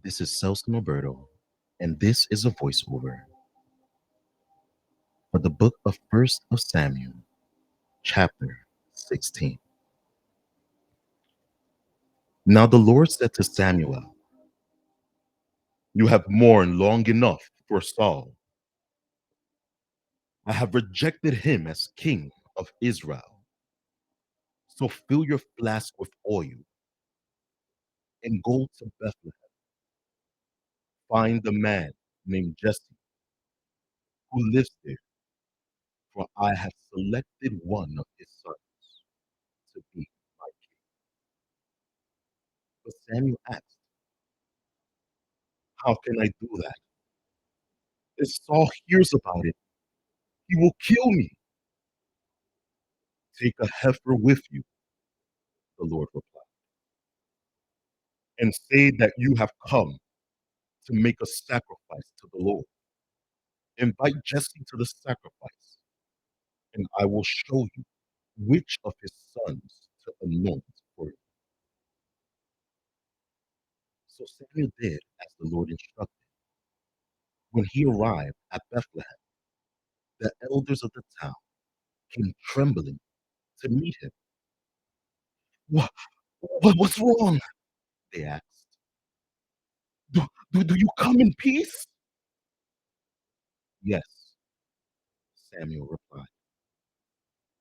This is Celso Nolberto, and this is a voiceover for the book of First of Samuel, chapter 16. Now the Lord said to Samuel, "You have mourned long enough for Saul. I have rejected him as king of Israel. So fill your flask with oil and go to Bethlehem. Find the man named Jesse who lives there, for I have selected one of his sons to be my king." But Samuel asked, "How can I do that? If Saul hears about it, he will kill me." "Take a heifer with you," the Lord replied, "and say that you have come to make a sacrifice to the Lord. Invite Jesse to the sacrifice, and I will show you which of his sons to anoint for you." So Samuel did as the Lord instructed. When he arrived at Bethlehem, the elders of the town came trembling to meet him. "What, what's wrong?" they asked. Do you come in peace?" "Yes," Samuel replied.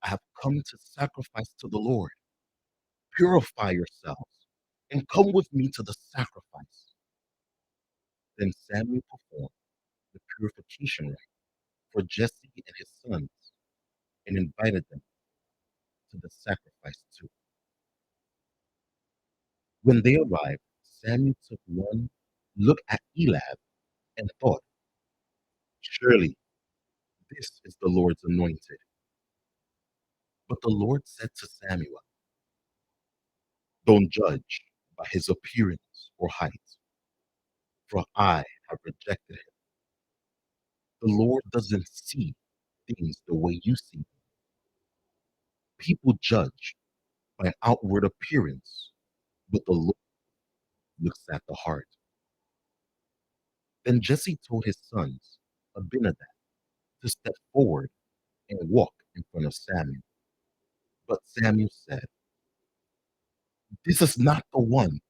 "I have come to sacrifice to the Lord. Purify yourselves and come with me to the sacrifice." Then Samuel performed the purification rite for Jesse and his sons and invited them to the sacrifice too. When they arrived, Samuel took one look at Eliab and thought, "Surely this is the Lord's anointed." But the Lord said to Samuel, "Don't judge by his appearance or height, for I have rejected him." The Lord doesn't see things the way you see them. People judge by outward appearance, but the Lord looks at the heart. Then Jesse told his sons, Abinadab, to step forward and walk in front of Samuel. But Samuel said, "This is not the one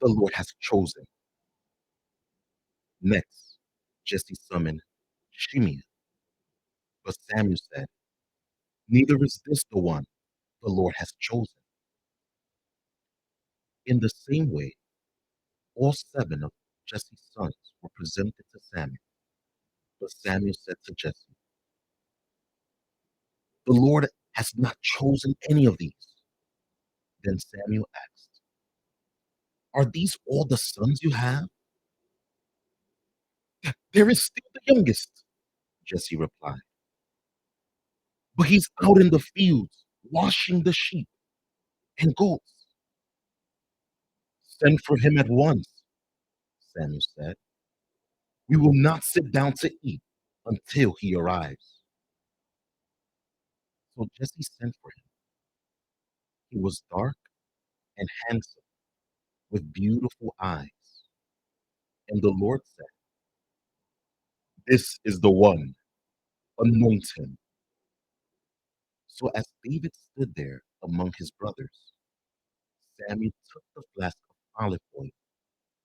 the Lord has chosen." Next, Jesse summoned Shimei, but Samuel said, "Neither is this the one the Lord has chosen." In the same way, all seven of Jesse's sons were presented to Samuel. But Samuel said to Jesse, "The Lord has not chosen any of these." Then Samuel asked, "Are these all the sons you have?" "There is still the youngest," Jesse replied, "but he's out in the fields washing the sheep and goats." "Send for him at once," Samuel said. "We will not sit down to eat until he arrives." So Jesse sent for him. He was dark and handsome, with beautiful eyes. And the Lord said, "This is the one, anoint him." So as David stood there among his brothers, Samuel took the flask of olive oil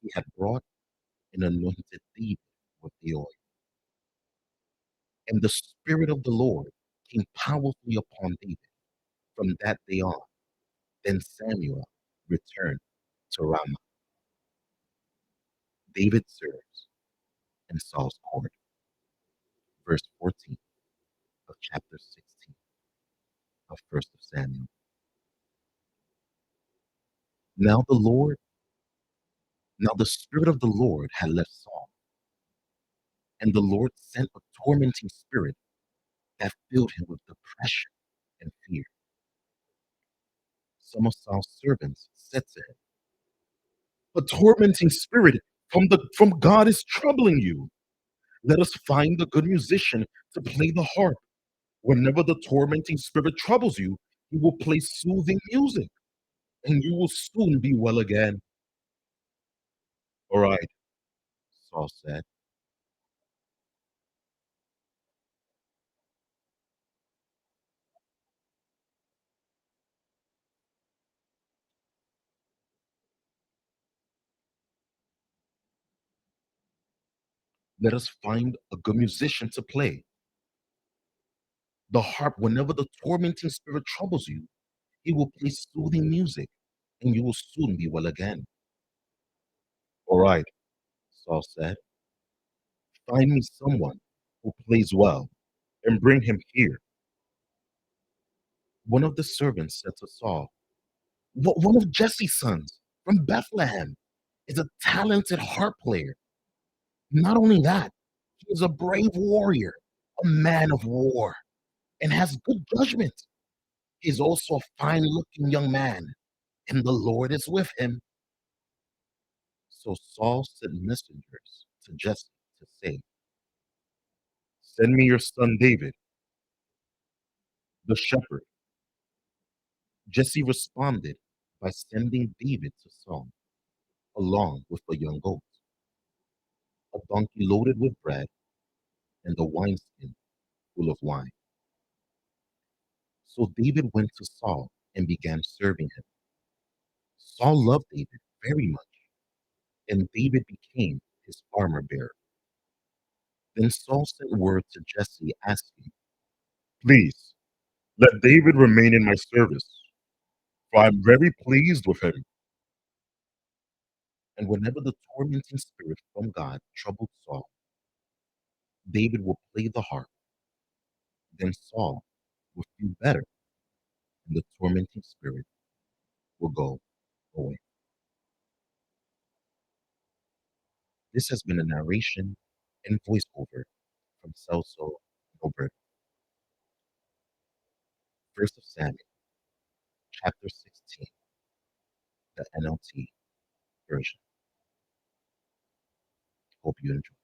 he had brought and anointed David with the oil. And the Spirit of the Lord came powerfully upon David from that day on. Then Samuel returned to Ramah. David serves in Saul's court. Verse 14 of chapter 16 of First of Samuel. Now the Lord, now the Spirit of the Lord had left Saul, and the Lord sent a tormenting spirit that filled him with depression and fear. Some of Saul's servants said to him, "A tormenting spirit from God is troubling you. Let us find a good musician to play the harp. Whenever the tormenting spirit troubles you, he will play soothing music, and you will soon be well again." All right, Saul said. Let us find a good musician to play the harp whenever the tormenting spirit troubles you. He will play soothing music, and you will soon be well again. All right, Saul said. Find me someone who plays well and bring him here. One of the servants said to Saul, One of Jesse's sons from Bethlehem is a talented harp player. Not only that, he is a brave warrior, a man of war, and has good judgment. He is also a fine looking young man, and the Lord is with him. So Saul sent messengers to Jesse to say, Send me your son David, the shepherd. Jesse responded by sending David to Saul, along with a young goat, a donkey loaded with bread, and a wineskin full of wine. So David went to Saul and began serving him. Saul loved David very much, and David became his armor bearer. Then Saul sent word to Jesse asking, Please, let David remain in my service, for I'm very pleased with him. And whenever the tormenting spirit from God troubled Saul, David would play the harp. Then Saul would feel better, and the tormenting spirit will go away. This has been a narration and voiceover from Celso Nolberto, First of Samuel, chapter 16, the NLT version. Hope you enjoy.